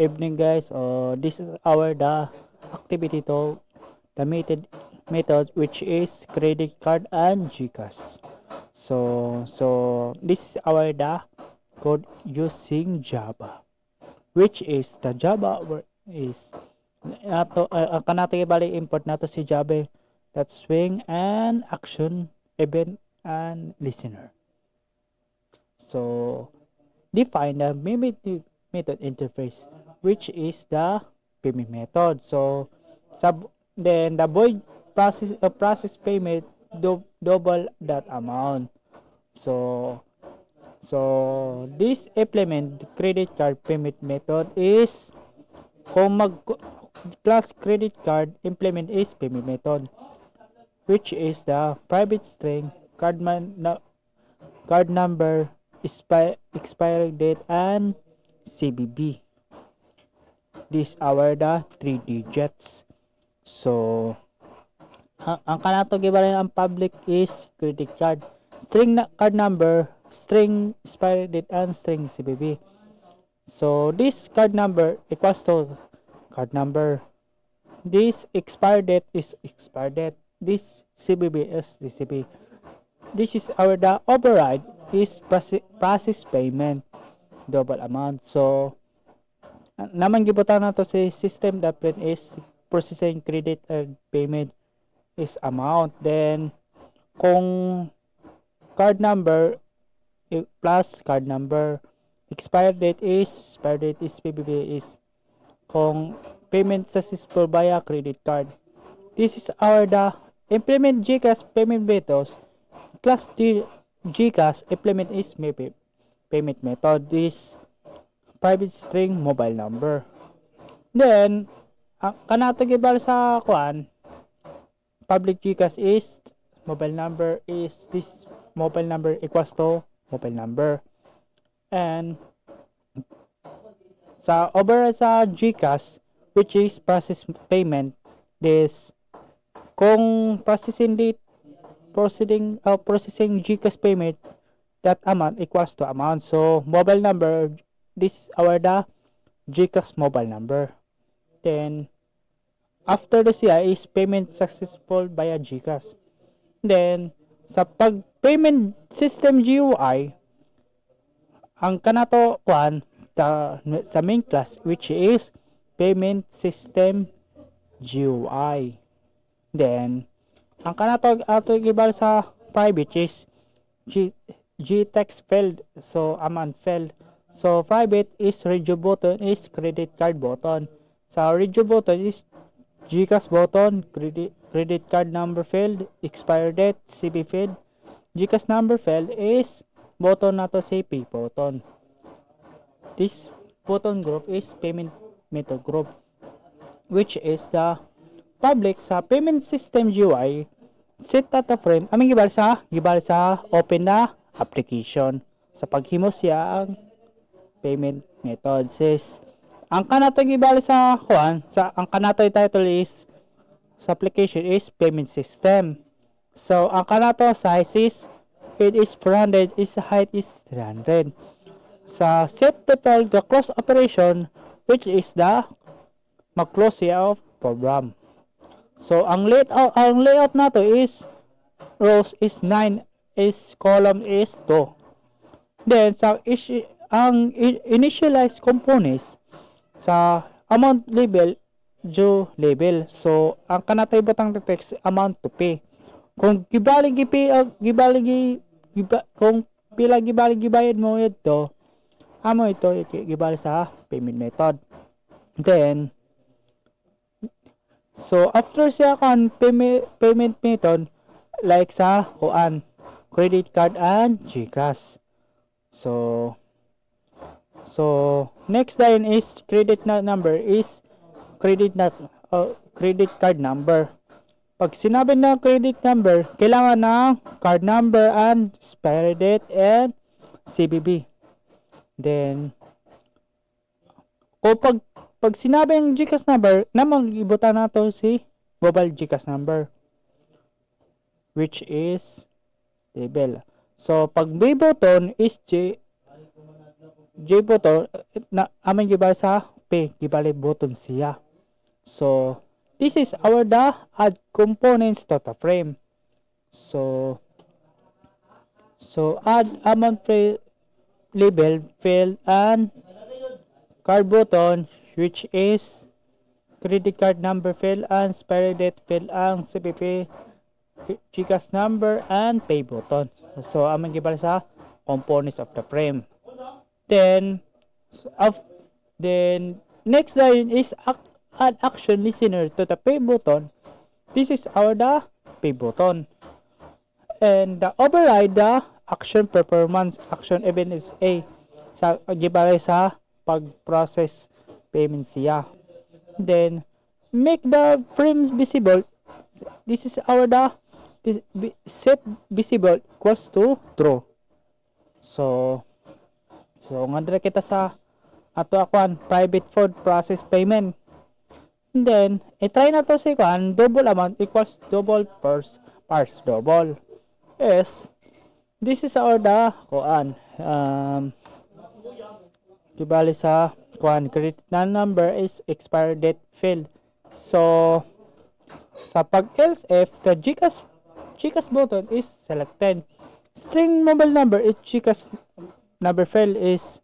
evening guys. This is our the activity to the method which is credit card and GCash. So this is our the code using Java, which is the Java is nato kanato ibali import nato si Java that swing and action event and listener. So define the method interface, which is the payment method. So then the void process payment double that amount. So this implement credit card payment method is kung mag class credit card implement is payment method, which is the private string card number, expiry date, and CVV. These are the 3 digits. So, ang kanato gibalay ang public is credit card. String card number, string expiry date, and string CVV. So, this card number equals to card number. This expiry date is expiry date. This CVV is the CVV. This is our the override is process payment double amount. So naman gibutan nato si system dapat is processing credit and payment is amount. Then kung card number plus card number, expiry date is PBB is kung payment successful via credit card. This is our the implement GCash payment methods. Class D GCash implement is payment method. This private string mobile number. Then kanato gibal sa kuan public GCash is mobile number is this mobile number equals to mobile number. And sa override sa GCash, which is process payment, this kung processing GCash payment, that amount equals to amount. So mobile number, this is our the GCash mobile number. Then after the CI is payment successful via GCash. Then sa pag payment system GUI, ang kanato kuan sa main class, which is payment system GUI. Then ang kanato ato gibal sa private is GText field, so amount field. So private is radio button is credit card button. Sa radio button is GCash button, credit card number field, expiry date, CB field. GCash number field is button nato si pay button. This button group is payment method group, which is the public sa payment system GUI set data frame aming gibal sa open na application sa paghimo siya ang payment method. Says ang kanato gibal sa kuan sa ang kanato title is sa application is payment system. So ang kanato size is it is 400, is height is 300. Sa set default the close operation, which is the mag-close siya of program. So ang layout nato is rows is 9, is column is 2. Then sa ang initialize components sa amount label due label. So ang kanatay butang text amount to pay. Kung kung pila gibayad mo ito, amo ito gibali sa payment method. Then so after siya kan payment method like sa kuan credit card and GCash. So next line is credit number is credit card number. Pag sinabi na credit number, kailangan ng card number and expiry date and CVV. Then kung pag sinabi ng GCash number, namang ibutan nato si mobile GCash number, which is label. So pag B button is J button na aming gibal sa pay gibali button siya. So this is our the add components to the frame. So add amount label field and card button, which is credit card number field and expiry date field ang CPP, GCash number and pay button. So among gibali sa components of the frame. Then next line is add action listener to the pay button. This is our the pay button. And the override the action performance action event is A sa gibali sa pag-process payment siya. Then make the frames visible. This is our the set visible equals to true. So nga dira kita sa ato akuan private food process payment. And then i-try na to si kuan double amount equals double parse double. Yes, this is our the kuan gibali sa kuan credit number is expiry date field. So sa pag else if the GCash button is selected, string mobile number is GCash number field is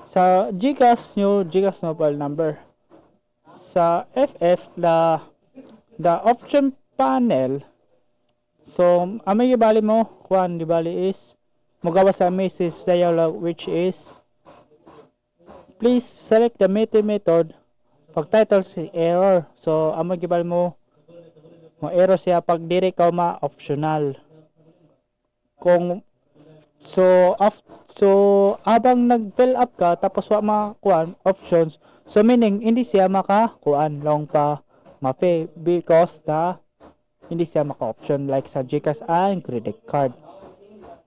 sa GCash new GCash mobile number. Sa FF the option panel, so amay gibali mo kuan gibali is mogawa sa message dialog, which is please select the method pag title si error. So amay gibali mo error siya pag diri ka ma-optional. Kung so abang nag-fill up ka tapos wa makuan options, so meaning hindi siya makakuan long pa ma-pay because hindi siya maka-option like sa GCash and credit card.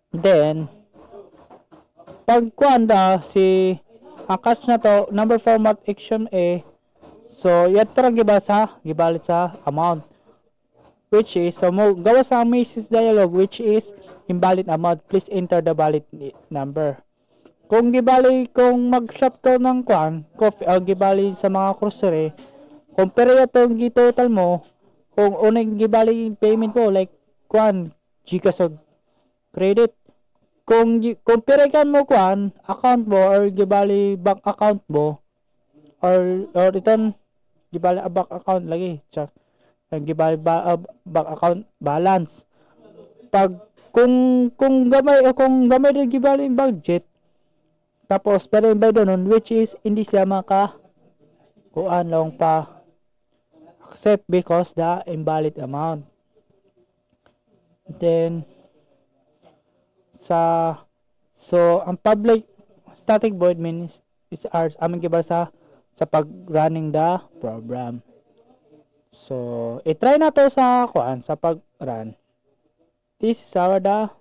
Then pag kuan si ang catch na to number format action A, so yatra gibalit sa amount, which is so mo gawa sa message dialog, which is invalid amount, please enter the valid number. Kung gibali kung mag-shop ka ng kuan coffee o gibali sa mga grocery, compare itong total mo kung unang gibali payment mo like kuan GCash o credit, kung compare ka mo kuan account mo or gibali bank account mo or iton gibali bank account lagi check gibali bank account balance. Pag kung gamay din gibali budget tapos pero by doon which is hindi siya maka kuan long pa accept because the invalid amount. Then so ang public static void means it's ours aming gibali sa pag running the program. So i-try na to sa kuan sa pag run. This is our the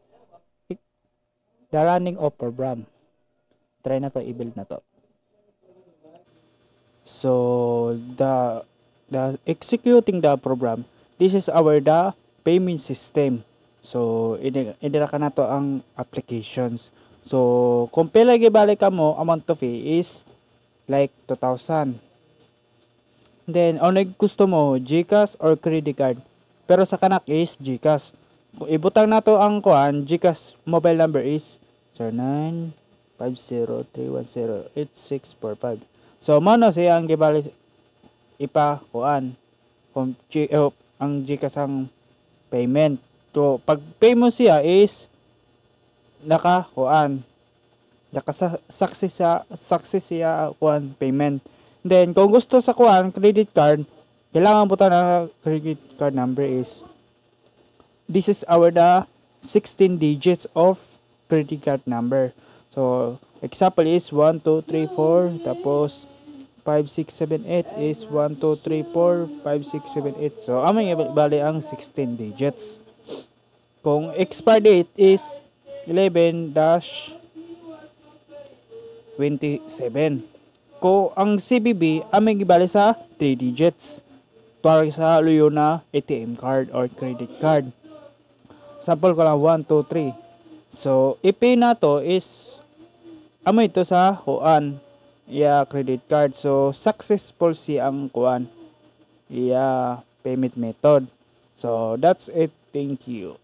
running of program. Try na to, i-build na to. So the executing the program, this is our the payment system. So idira ka na to ang applications. So kung pila gibalik ka mo amount to fee is like 2,000. Then ang gusto mo GCash or credit card, pero sa kanak is GCash. Kung ibutang na to ang kuan GCash mobile number is 0950310865. So mano siya ang gibali ipa kuan kung ang GCash ang payment. So pag pay mo siya is naka success siya kuan payment. Then kung gusto sa kuan credit card, kailangan butan ang credit card number is this is our the 16 digits of credit card number. So example is 1 2 3 4 tapos 5 6 7 8 is 1 2 3 4 5 6 7 8. So amay bali ang 16 digits. Kung expire date is 11-27. Ko ang CVV amay gibali sa 3 digits. Tuwag sa luyo na ATM card or credit card. Sample ko lang 1 2 3. So i-pay na to is amay to sa kuan iya credit card. So successful si ang kuan iya payment method. So that's it. Thank you.